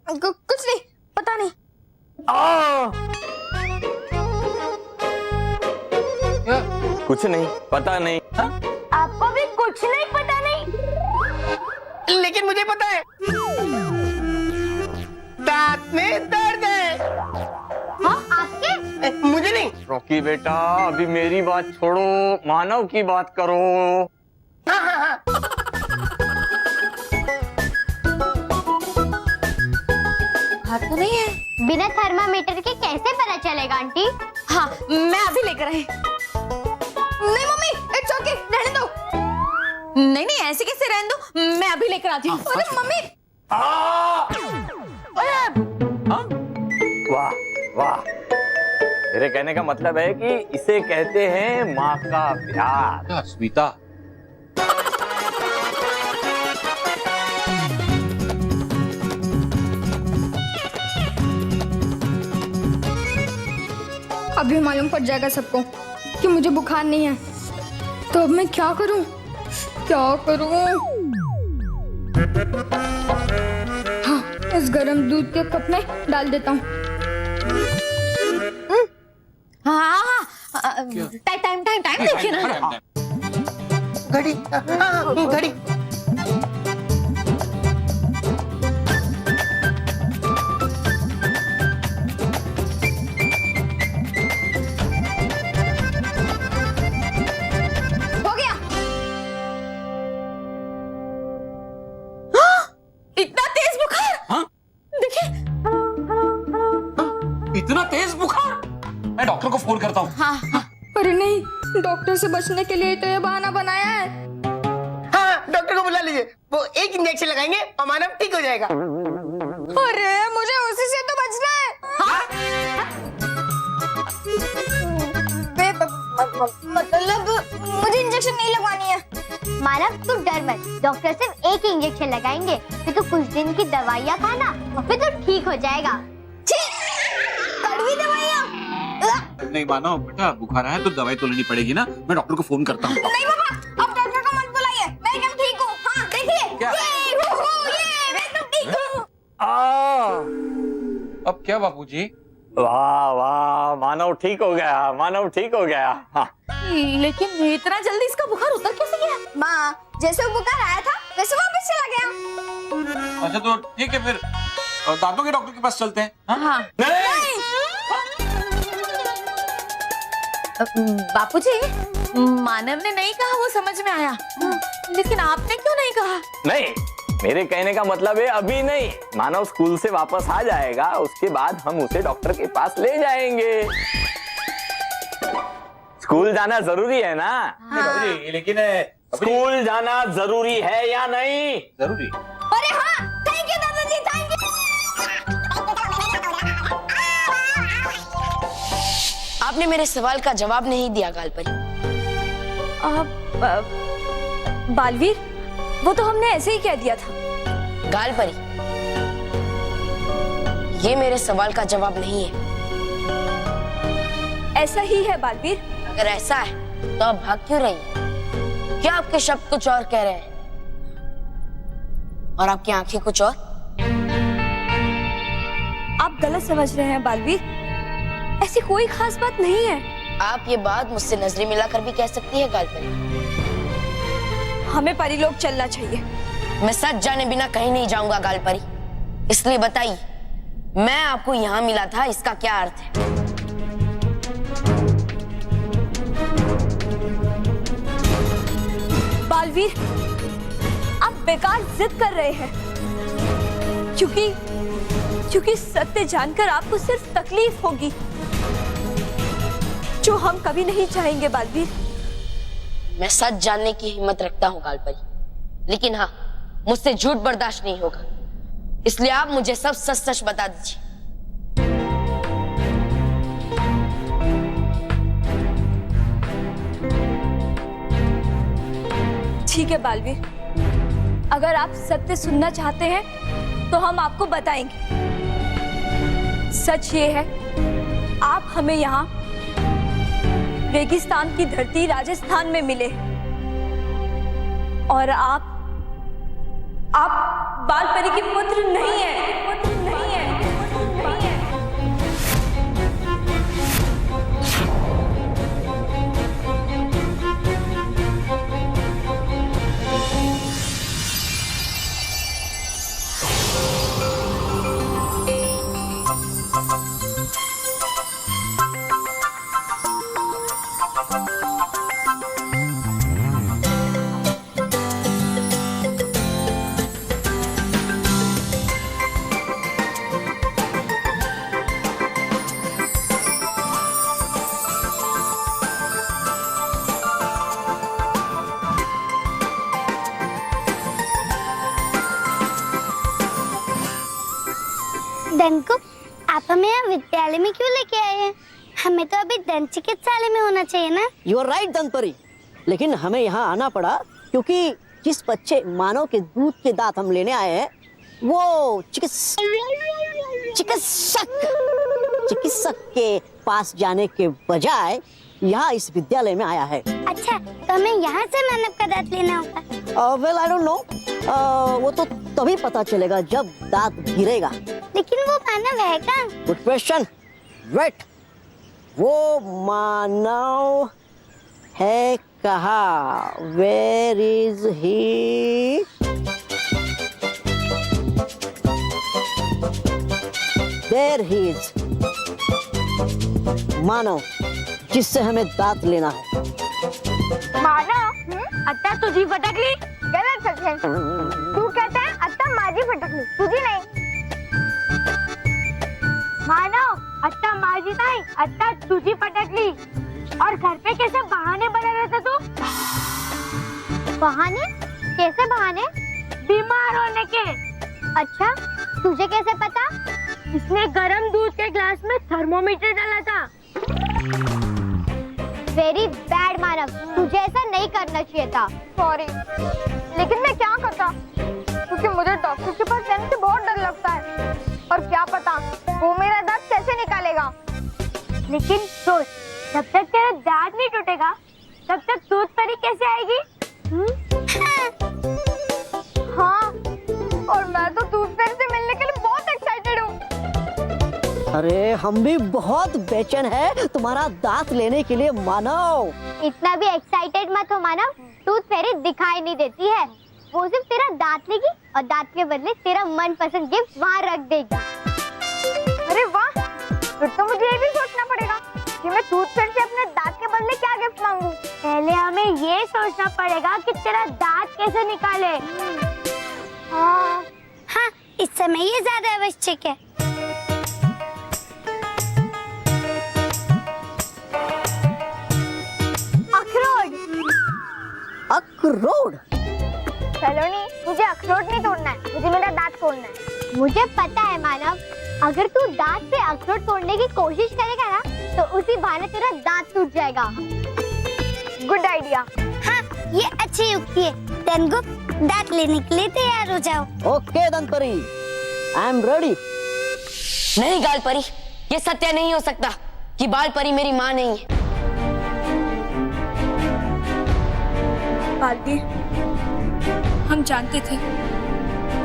कुछ नहीं, पता नहीं। कुछ नहीं पता नहीं। आपको भी कुछ नहीं पता नहीं? लेकिन मुझे पता है, दांत में दर्द है। हाँ, आपके? मुझे नहीं। रॉकी बेटा, अभी मेरी बात छोड़ो, मानव की बात करो। हाँ हाँ हाँ। हाथ तो नहीं है। बिना थर्मामीटर के कैसे पता चलेगा आंटी? हाँ, मैं अभी लेकर आई। नहीं मम्मी, इट्स ओके, रहने दो। नहीं नहीं, ऐसे कैसे रहने दो, मैं अभी लेकर आती हूँ। अरे मम्मी। वाह वाह, मेरे कहने का मतलब है कि इसे कहते हैं माँ का प्यार। स्मिता, अभी मालूम पड़ जाएगा सबको कि मुझे बुखार नहीं है, तो अब मैं क्या करूं? हाँ, इस गरम दूध के कप में डाल देता हूँ। हाँ, टाइम देखिए ना। घड़ी, हाँ, घड़ी। हो गया। इतना तेज बुखार। हाँ? देखिए। इतना तेज बुखार? मैं डॉक्टर को फोन करता हूँ। हाँ, अरे नहीं, डॉक्टर से बचने के लिए तो ये बहाना बनाया है। हाँ, डॉक्टर को बुला लीजिए, वो एक इंजेक्शन लगाएंगे और मानव ठीक हो जाएगा। अरे मुझे उसी से तो बचना है। मतलब मुझे इंजेक्शन नहीं लगवानी है। मानव तू डर मत, डॉक्टर सिर्फ एक इंजेक्शन लगाएंगे, फिर तो कुछ दिन की दवाइयाँ खाना, फिर तो ठीक हो जाएगा। कड़वी दवाइयाँ। नहीं मानो बेटा, बुखार आया तो दवाई तो लेनी पड़ेगी ना। मैं डॉक्टर को फोन करता हूँ। नहीं बाबा, अब डॉक्टर को मत बुलाइए, मैं एकदम ठीक हूँ। हाँ देखिए, क्या? ये मैं एकदम ठीक हूँ। अब क्या बापूजी? वाह वाह, मानव ठीक हो गया, मानव ठीक हो गया। हाँ। लेकिन इतना जल्दी इसका बुखार उतर कैसे गया? माँ, जैसे वो बुखार आया था वैसे वापस चला गया। अच्छा तो ठीक है, फिर दांतों के डॉक्टर के पास चलते हैं। हाँ? नहीं। बापूजी, मानव ने नहीं कहा वो समझ में आया, लेकिन आपने क्यों नहीं कहा? नहीं, मेरे कहने का मतलब है अभी नहीं, मानव स्कूल से वापस आ जाएगा, उसके बाद हम उसे डॉक्टर के पास ले जाएंगे। स्कूल जाना जरूरी है ना? बाबूजी, लेकिन स्कूल जाना जरूरी है या नहीं? जरूरी। अरे हाँ, थैंक यू दादाजी, थैंक यू। आपने मेरे सवाल का जवाब नहीं दिया गालपरी। बालवीर, वो तो हमने ऐसे ही कह दिया था। गालपरी, ये मेरे सवाल का जवाब नहीं है। ऐसा ही है बालवीर। अगर ऐसा है तो आप भाग क्यों रही हैं? क्या आपके शब्द कुछ और कह रहे हैं और आपकी आंखें कुछ और? आप गलत समझ रहे हैं बालवीर, ऐसी कोई खास बात नहीं है। आप ये बात मुझसे नजरें मिलाकर भी कह सकती है गालपरी। हमें परिलोक चलना चाहिए। मैं सच जाने बिना कहीं नहीं जाऊंगा गालपरी, इसलिए बताइए, मैं आपको यहाँ मिला था, इसका क्या अर्थ है? बालवीर, आप बेकार जिद कर रहे हैं, क्योंकि सत्य जानकर आपको सिर्फ तकलीफ होगी, जो हम कभी नहीं चाहेंगे। बालवीर, मैं सच जानने की हिम्मत रखता हूँ गालपरी, लेकिन हाँ, मुझसे झूठ बर्दाश्त नहीं होगा, इसलिए आप मुझे सब सच सच बता दीजिए। ठीक है बालवीर, अगर आप सत्य सुनना चाहते हैं तो हम आपको बताएंगे। सच ये है, आप हमें यहाँ रेगिस्तान की धरती राजस्थान में मिले और आप बालपरी के पुत्र नहीं है। दंको, आप हमें यहाँ विद्यालय में क्यों लेके आए हैं? हमें तो अभी दंत चिकित्सालय में होना चाहिए ना। यू आर राइट दंतपरी, लेकिन हमें यहाँ आना पड़ा क्योंकि जिस बच्चे मानव के दूध के दांत हम लेने आए हैं वो चिकित्सक के पास जाने के बजाय यहाँ इस विद्यालय में आया है। अच्छा, तो हमें यहाँ से मानव का दांत लेना होगा। वेल आई डोंट नो, वो तो तभी पता चलेगा जब दांत गिरेगा। लेकिन वो मानव है क्या? Good question. वेट, वो मानव है कहाँ? Where is he? There he is. Manav जिससे हमें दांत लेना है। मानव, आता तुझी फटकली? गलत सचिन, तू कहता है आता माझी फटकली, तुझी नाही। मानव, आता माझी नाही, आता तुझी फटकली। और घर पे कैसे बहाने बना रहता तू? बहाने? कैसे बहाने? बीमार होने के। अच्छा, तुझे कैसे पता? इसने गरम दूध के ग्लास में थर्मोमीटर डाला था। वेरी बैड मानव, तुझे ऐसा नहीं करना चाहिए था। सॉरी, लेकिन मैं क्या करता, क्योंकि मुझे डॉक्टर के पास जाने से बहुत डर लगता है। और क्या पता वो मेरा दांत कैसे निकालेगा। लेकिन सोच, जब तक तेरा दांत नहीं टूटेगा तब तक दूध परी कैसे आएगी? हाँ, और मैं तो दूध पेड़ से मिलने के लिए बहुत एक्साइटेड हूँ। अरे हम भी बहुत बेचैन है तुम्हारा दांत लेने के लिए मानव। इतना भी एक्साइटेड मत हो मानव, टूथ फेरी दिखाई नहीं देती है। वो सिर्फ तेरा दांत लेगी और दांत के बदले तेरा मनपसंद गिफ्ट वहाँ रख देगी। अरे वाह, फिर तो मुझे ये भी सोचना पड़ेगा कि मैं टूथपेस्ट से अपने दांत के बदले क्या गिफ्ट मांगू। पहले हमें ये सोचना पड़ेगा कि तेरा दांत कैसे निकाले। हाँ, इस समय ये ज्यादा आवश्यक है। अखरोट? सलोनी, मुझे अखरोट नहीं तोड़ना है, मुझे मेरा दांत तोड़ना है। मुझे पता है मानव, अगर तू दांत से अखरोट तोड़ने की कोशिश करेगा ना तो उसी बहाने तेरा दांत टूट जाएगा। Good idea. हाँ, ये अच्छी युक्ति है। दंगो, दांत लेने के लिए तैयार हो जाओ। ओके दंतपरी, आई एम रेडी। नहीं गाल परी, ये सत्य नहीं हो सकता कि बाल परी मेरी माँ नहीं है। बालवीर, हम जानते थे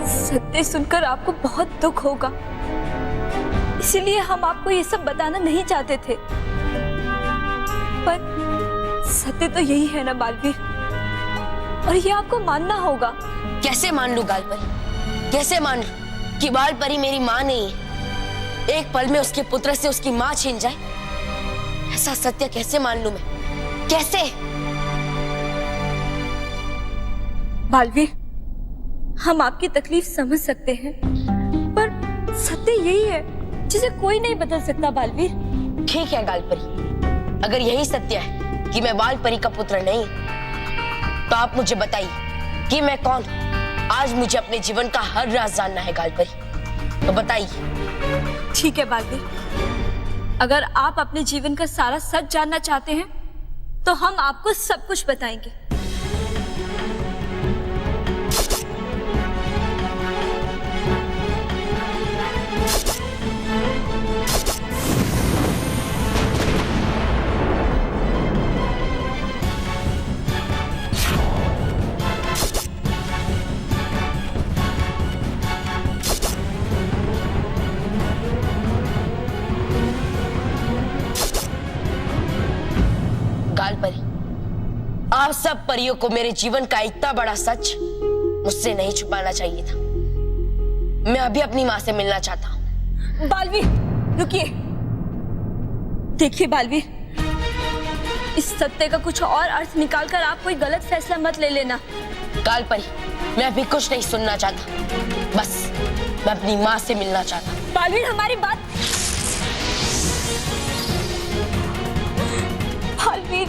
सत्य सुनकर आपको बहुत दुख होगा, इसीलिए हम आपको ये सब बताना नहीं चाहते थे। पर सत्य तो यही है ना बालवीर, और ये आपको मानना होगा। कैसे मान लूं गाल परी, कैसे मान लूं कि बाल परी मेरी माँ नहीं है? एक पल में उसके पुत्र से उसकी माँ छीन जाए, ऐसा सत्य कैसे मान लूं मैं? कैसे? बालवीर, हम आपकी तकलीफ समझ सकते हैं, पर सत्य यही है जिसे कोई नहीं बदल सकता बालवीर। ठीक है गाल परी, अगर यही सत्य है कि मैं बाल परी का पुत्र नहीं, तो आप मुझे बताइए कि मैं कौन हूँ। आज मुझे अपने जीवन का हर राज जानना है गाल परी, तो बताइए। ठीक है बालवीर, अगर आप अपने जीवन का सारा सच जानना चाहते हैं तो हम आपको सब कुछ बताएंगे। गाल परी, आप सब परियों को मेरे जीवन का इतना बड़ा सच मुझसे नहीं छुपाना चाहिए था। मैं अभी अपनी माँ से मिलना चाहता हूँ। बालवीर, रुकिए। देखिए बालवीर, इस सत्य का कुछ और अर्थ निकालकर आप कोई गलत फैसला मत ले लेना। गाल परी, मैं अभी कुछ नहीं सुनना चाहता, बस मैं अपनी माँ से मिलना चाहता हूँ। बालवीर, हमारी बात। बालवीर,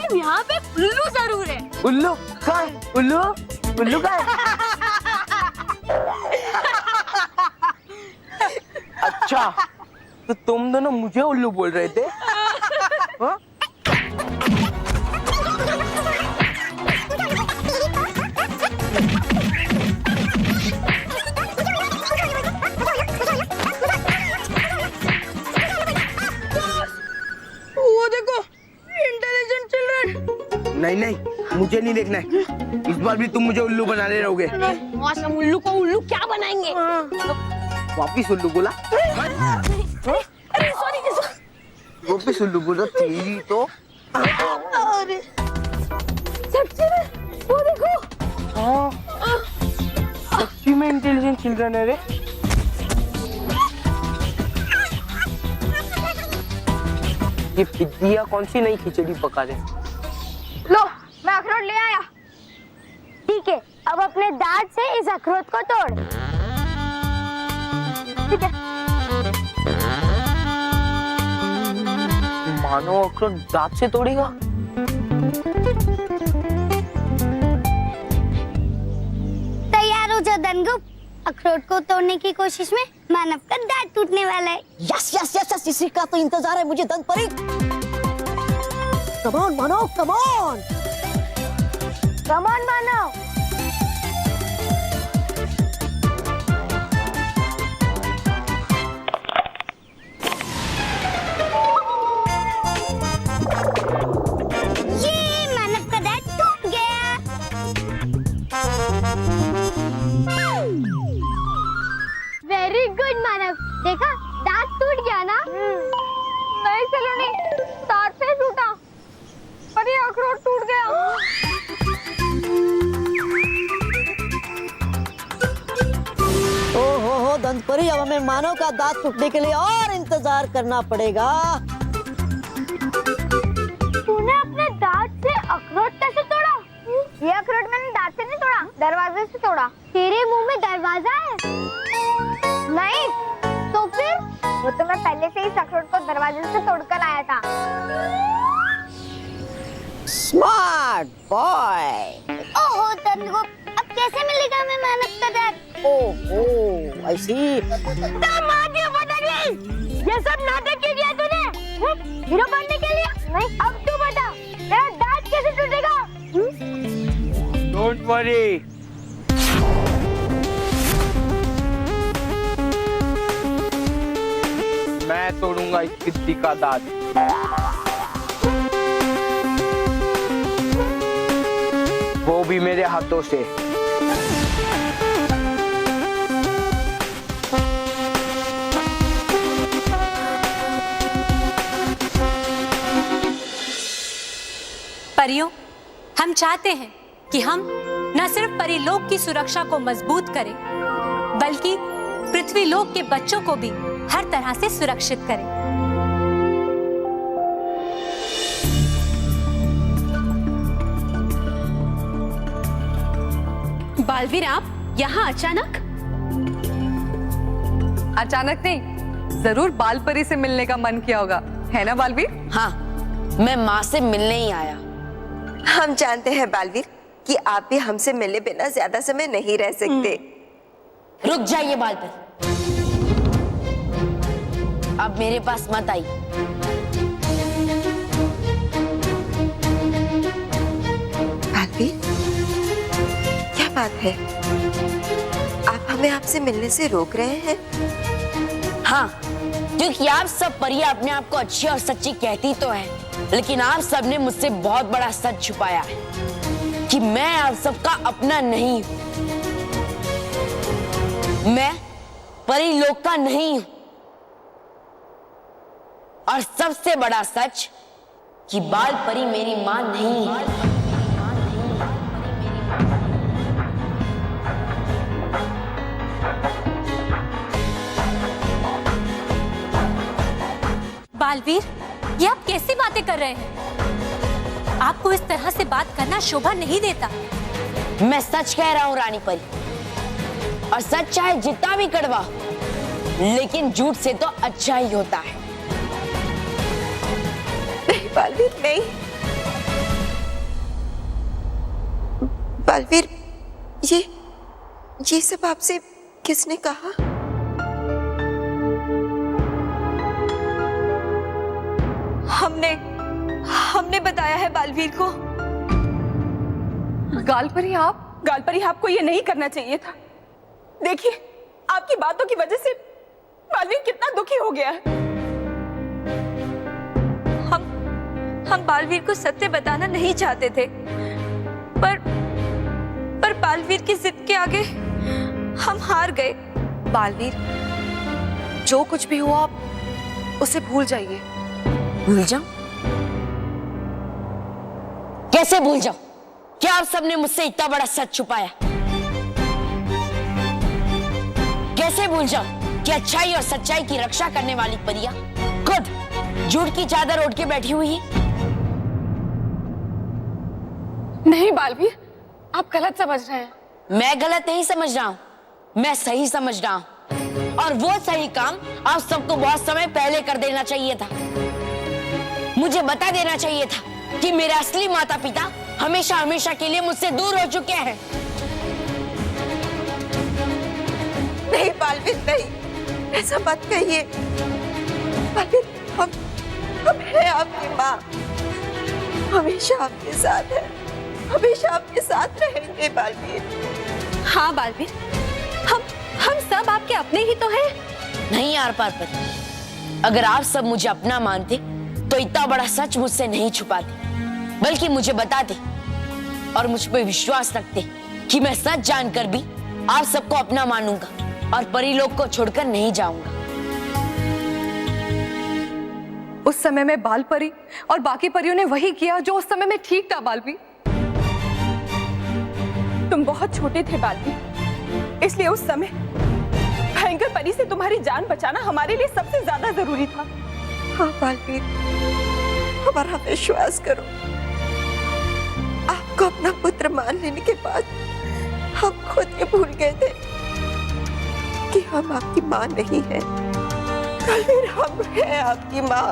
लेकिन यहाँ पे उल्लू जरूर है। उल्लू कहाँ है? उल्लू उल्लू कहाँ है? अच्छा, तो तुम दोनों मुझे उल्लू बोल रहे थे? हाँ? वो देखो, इंटेलिजेंट चिल्ड्रन। नहीं नहीं, मुझे नहीं देखना है। इस बार भी तुम मुझे उल्लू बनाने रहोगे। मौसम उल्लू को उल्लू क्या बनाएंगे? वापिस उल्लू बोला? अरे सॉरी। वापिस उल्लू बोला तेरी तो। अरे सच्ची में वो देखो। हाँ, सच्ची में इंटेलिजेंट चिल्ड्रन है रे। ये पिद्दिया कौन सी नई खिचड़ी पका रहे? लो, मैं अखरोट ले आया। ठीक है, अब अपने दांत से इस अखरोट को तोड़। ठीक है। मानो अखरोट दांत से तोड़ेगा। तैयार हो जाओ दनगुप। अखरोट को तोड़ने की कोशिश में मानव का दांत टूटने वाला है। यस यस यस यस, इसी का तो इंतजार है मुझे दंत परी। Come on Manav, come on. Come on Manav. ये मानव का दांत टूट गया। वेरी गुड मानव, देखा दांत टूट गया ना? नहीं सलोनी, दांत से टूटा, पर ये अखरोट टूट गया। हो दंत परी, अब हमें मानव का दांत टूटने के लिए और इंतजार करना पड़ेगा। तूने अपने दांत से अखरोट कैसे तोड़ा? ये अखरोट मैंने दांत से नहीं तोड़ा, दरवाजे से तोड़ा। तेरे मुंह में दरवाजा है? नहीं, तो फिर? वो तो मैं पहले से इस अखरोट को दरवाजे से तोड़कर आया था। Smart boy. ओहो तनगुप, अब कैसे मिलेगा मैं मानव का दांत? ओह आई सी। ये सब नाटक क्यों किया तूने? हीरो बनने के लिए? नहीं, अब तू बता, तेरा दांत कैसे टूटेगा? Don't worry. मैं तोड़ूंगा इस पिद्दी का दांत। वो भी मेरे हाथों से। परियों, हम चाहते हैं कि हम न सिर्फ परीलोक की सुरक्षा को मजबूत करें, बल्कि पृथ्वीलोक के बच्चों को भी हर तरह से सुरक्षित करें। बालवीर, आप यहाँ अचानक? अचानक नहीं, जरूर बाल परी से मिलने का मन किया होगा, है ना बालवीर? हाँ, मैं माँ से मिलने ही आया। हम जानते हैं बालवीर कि आप भी हमसे मिले बिना ज्यादा समय नहीं रह सकते। रुक जाइए बालवीर, अब मेरे पास मत आई। बालवीर, क्या बात है? आप हमें आपसे मिलने से रोक रहे हैं? हाँ, क्योंकि आप सब परियां अपने आप को अच्छी और सच्ची कहती तो है, लेकिन आप सबने मुझसे बहुत बड़ा सच छुपाया है कि मैं आप सबका अपना नहीं हूं। मैं परीलोक का नहीं हूं। और सबसे बड़ा सच कि बाल परी मेरी मां नहीं है। बालवीर, ये आप कैसी बातें कर रहे हैं? आपको इस तरह से बात करना शोभा नहीं देता। मैं सच कह रहा हूं रानी परी, और सच चाहे जितना भी कड़वा, लेकिन झूठ से तो अच्छा ही होता है। नहीं बालवीर, नहीं, बालवीर, ये सब आपसे किसने कहा? हमने बताया है बालवीर को। गालपरी आप? गालपरी, आपको ये नहीं करना चाहिए था। देखिए, आपकी बातों की वजह से बालवीर कितना दुखी हो गया है। हम बालवीर को सत्य बताना नहीं चाहते थे, पर बालवीर की जिद के आगे हम हार गए। बालवीर, जो कुछ भी हुआ आप उसे भूल जाइए। भूल जाऊं? कैसे भूल जाऊं? क्या आप सबने मुझसे इतना बड़ा सच छुपाया? कैसे भूल जाऊं कि अच्छाई और सच्चाई की रक्षा करने वाली परियां खुद झूठ की चादर ओढ़ के बैठी हुई है? नहीं बालवीर, आप गलत समझ रहे हैं। मैं गलत नहीं समझ रहा हूं, मैं सही समझ रहा हूं, और वो सही काम आप सबको बहुत समय पहले कर देना चाहिए था। मुझे बता देना चाहिए था कि मेरे असली माता पिता हमेशा हमेशा के लिए मुझसे दूर हो चुके हैं। नहीं बालवीर, नहीं, ऐसा मत कहिए। बालवीर, हम हैं आपकी माँ, हमेशा आपके साथ है, हमेशा आपके साथ रहेंगे बालवीर। हाँ बालवीर, हम सब आपके अपने ही तो हैं। नहीं यार पार्वती, अगर आप सब मुझे अपना मानते तो इतना बड़ा सच मुझसे नहीं छुपाते, बल्कि मुझे बताते और मुझ पे विश्वास रखते कि मैं सच जानकर भी आप सबको अपना मानूंगा और परीलोक को छोड़कर नहीं जाऊंगा। उस समय में बालपरी और बाकी परियों ने वही किया जो उस समय में ठीक था। बालवीर, तुम बहुत छोटे थे बालवीर, इसलिए उस समय भयंकर परी से तुम्हारी जान बचाना हमारे लिए सबसे ज्यादा जरूरी था। हाँ बालवीर, हमारा विश्वास करो। आपको अपना पुत्र मान लेने के बाद हम खुद ये भूल गए थे कि हम आपकी माँ नहीं हैं। बालवीर, हम हैं आपकी माँ।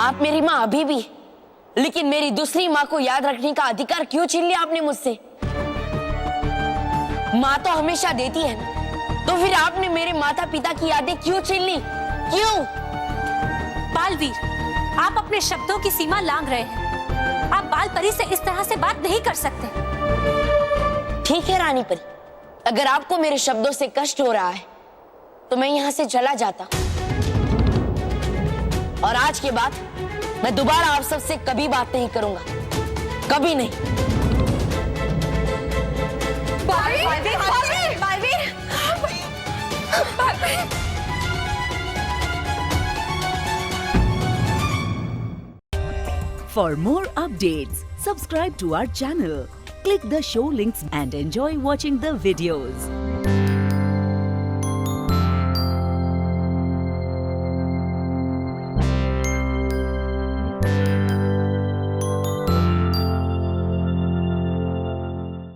आप मेरी माँ अभी भी, लेकिन मेरी दूसरी माँ को याद रखने का अधिकार क्यों छीन लिया आपने मुझसे? माँ तो हमेशा देती है ना, तो फिर आपने मेरे माता पिता की यादें क्यों छीन ली? क्यों? बालवीर, आप अपने शब्दों की सीमा लांघ रहे हैं। आप बालपरी से इस तरह से बात नहीं कर सकते। ठीक है रानी परी, अगर आपको मेरे शब्दों से कष्ट हो रहा है तो मैं यहाँ से चला जाता, और आज के बाद मैं दोबारा आप सबसे कभी बात नहीं करूंगा, कभी नहीं। For more updates, subscribe to our channel, click the show links and enjoy watching the videos.